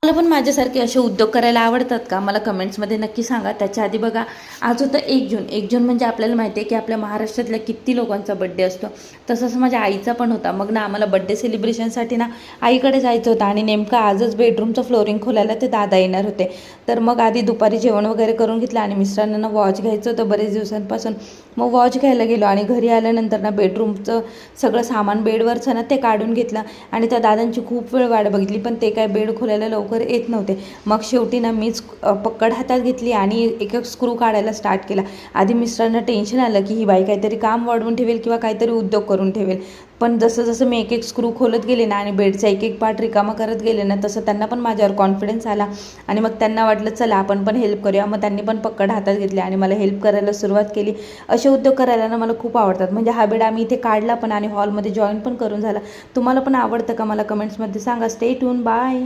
मला पण माझ्यासारखे असे उद्योग करायला आवडतात का? मला कमेंट्समध्ये नक्की सांगा. त्याच्या आधी बघा, आज होतं 1 जून. 1 जून म्हणजे आपल्याला माहिती आहे की आपल्या महाराष्ट्रातल्या किती लोकांचा बड्डे असतो. तसंच माझ्या आईचा पण होता. मग ना आम्हाला बड्डे सेलिब्रेशनसाठी ना आईकडे जायचं होतं आणि नेमकं आजच बेडरूमचं फ्लोरिंग खोलायला ते दादा येणार होते. तर मग आधी दुपारी जेवण वगैरे करून घेतलं आणि मिस्टरांना वॉच घ्यायचं होतं बरेच दिवसांपासून. मग वॉच घ्यायला गेलो आणि घरी आल्यानंतर ना बेडरूमचं सगळं सामान बेडवरचं ना ते काढून घेतलं आणि त्या दादांची खूप वेळ वाट बघितली, पण ते काय बेड खोलायला लवकर येत नव्हते. मग शेवटी ना मीच पक्कड हातात घेतली आणि एक एक स्क्रू काढायला स्टार्ट केला. आधी मिस्टरांना टेन्शन आलं की ही बाई काहीतरी काम वाढवून ठेवेल किंवा काहीतरी उद्योग करून ठेवेल. पण जसं जसं मी एक एक स्क्रू खोलत गेले ना आणि बेडचा एक एक पार्ट रिकामा करत गेले ना, तसं त्यांना पण माझ्यावर कॉन्फिडन्स आला आणि मग त्यांना वाटलं चला आपण पण हेल्प करूया. मग त्यांनी पण पक्कड हातात घेतली आणि मला हेल्प करायला सुरुवात केली. असे उद्योग करायला ना मला खूप आवडतात. म्हणजे हा बेड आम्ही इथे काढला पण आणि हॉलमध्ये जॉईन पण करून झाला. तुम्हाला पण आवडतं का? मला कमेंट्समध्ये सांगा. Stay tune. बाय.